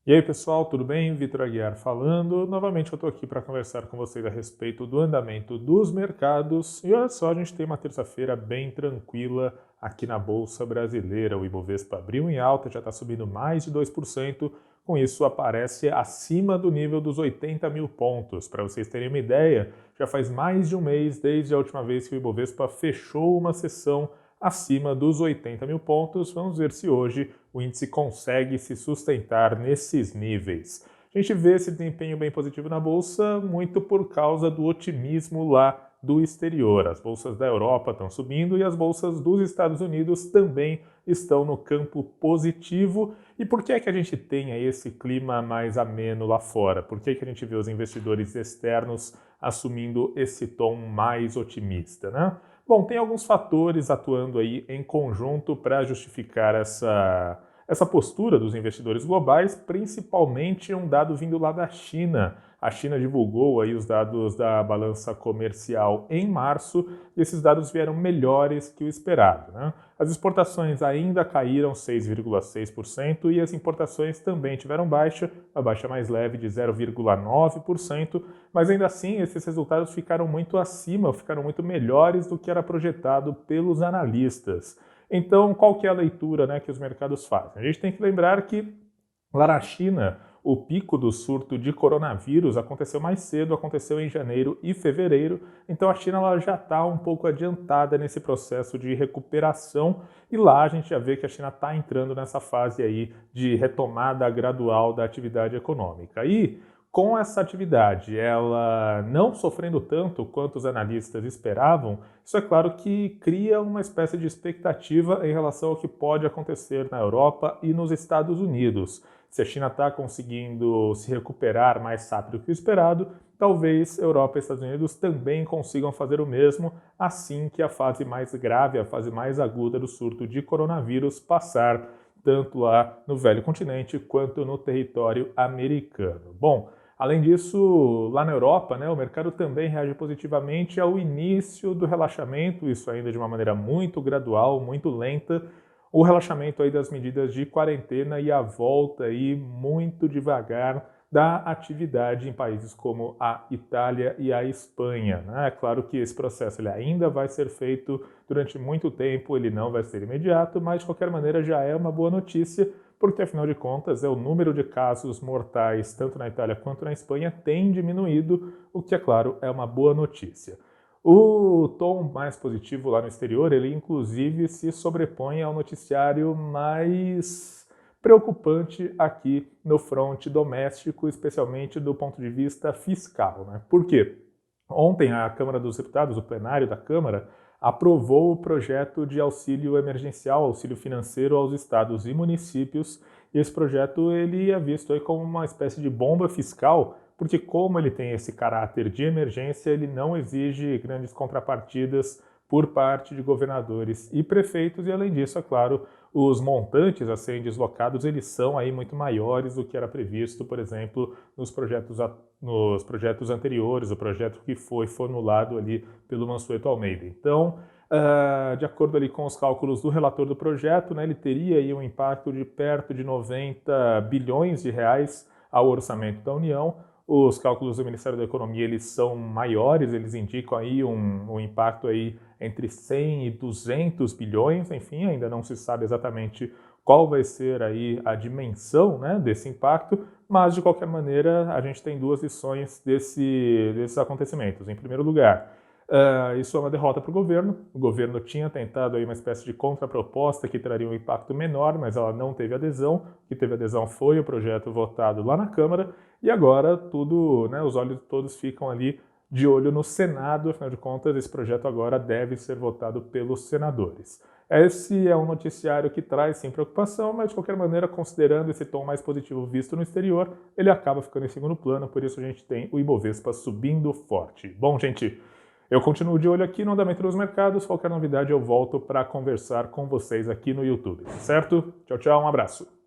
E aí pessoal, tudo bem? Vitor Aguiar falando. Novamente eu estou aqui para conversar com vocês a respeito do andamento dos mercados. E olha só, a gente tem uma terça-feira bem tranquila aqui na Bolsa Brasileira. O Ibovespa abriu em alta, já está subindo mais de 2%. Com isso aparece acima do nível dos 80 mil pontos. Para vocês terem uma ideia, já faz mais de um mês desde a última vez que o Ibovespa fechou uma sessão acima dos 80 mil pontos. Vamos ver se hoje o índice consegue se sustentar nesses níveis. A gente vê esse desempenho bem positivo na Bolsa muito por causa do otimismo lá do exterior. As bolsas da Europa estão subindo e as bolsas dos Estados Unidos também estão no campo positivo. E por que é que a gente tem aí esse clima mais ameno lá fora? Por que é que a gente vê os investidores externos assumindo esse tom mais otimista, né? Bom, tem alguns fatores atuando aí em conjunto para justificar essa postura dos investidores globais, principalmente um dado vindo lá da China. A China divulgou aí os dados da balança comercial em março e esses dados vieram melhores que o esperado, né? As exportações ainda caíram 6,6% e as importações também tiveram baixa, uma baixa mais leve de 0,9%, mas ainda assim esses resultados ficaram muito acima, ficaram muito melhores do que era projetado pelos analistas. Então, qual que é a leitura, né, que os mercados fazem? A gente tem que lembrar que lá na China, o pico do surto de coronavírus aconteceu mais cedo, aconteceu em janeiro e fevereiro, então a China ela já está um pouco adiantada nesse processo de recuperação e lá a gente já vê que a China está entrando nessa fase aí de retomada gradual da atividade econômica. E com essa atividade, ela não sofrendo tanto quanto os analistas esperavam, isso é claro que cria uma espécie de expectativa em relação ao que pode acontecer na Europa e nos Estados Unidos. Se a China está conseguindo se recuperar mais rápido que o esperado, talvez Europa e Estados Unidos também consigam fazer o mesmo assim que a fase mais grave, a fase mais aguda do surto de coronavírus passar tanto lá no velho continente quanto no território americano. Bom, além disso, lá na Europa, né, o mercado também reage positivamente ao início do relaxamento, isso ainda de uma maneira muito gradual, muito lenta, o relaxamento aí das medidas de quarentena e a volta aí muito devagar da atividade em países como a Itália e a Espanha, né? É claro que esse processo ele ainda vai ser feito durante muito tempo, ele não vai ser imediato, mas de qualquer maneira já é uma boa notícia, porque afinal de contas o número de casos mortais tanto na Itália quanto na Espanha tem diminuído, o que é claro é uma boa notícia. O tom mais positivo lá no exterior, ele inclusive se sobrepõe ao noticiário mais preocupante aqui no fronte doméstico, especialmente do ponto de vista fiscal, né? Por quê? Ontem a Câmara dos Deputados, o plenário da Câmara, aprovou o projeto de auxílio emergencial, auxílio financeiro aos estados e municípios, e esse projeto ele é visto aí como uma espécie de bomba fiscal, porque como ele tem esse caráter de emergência, ele não exige grandes contrapartidas por parte de governadores e prefeitos, e além disso, é claro, os montantes a serem deslocados, eles são aí muito maiores do que era previsto, por exemplo, nos projetos anteriores, o projeto que foi formulado ali pelo Mansueto Almeida. Então, de acordo ali com os cálculos do relator do projeto, né, ele teria aí um impacto de perto de 90 bilhões de reais ao orçamento da União. Os cálculos do Ministério da Economia eles são maiores, eles indicam aí um impacto aí entre 100 e 200 bilhões, enfim, ainda não se sabe exatamente qual vai ser aí a dimensão, né, desse impacto, mas de qualquer maneira a gente tem duas lições desses acontecimentos. Em primeiro lugar, isso é uma derrota para o governo tinha tentado aí uma espécie de contraproposta que traria um impacto menor, mas ela não teve adesão, o que teve adesão foi o projeto votado lá na Câmara, e agora tudo, né, os olhos todos ficam ali de olho no Senado, afinal de contas esse projeto agora deve ser votado pelos senadores. Esse é um noticiário que traz sim preocupação, mas de qualquer maneira, considerando esse tom mais positivo visto no exterior, ele acaba ficando em segundo plano, por isso a gente tem o Ibovespa subindo forte. Bom, gente, eu continuo de olho aqui no andamento dos mercados, qualquer novidade eu volto para conversar com vocês aqui no YouTube, certo? Tchau, tchau, um abraço.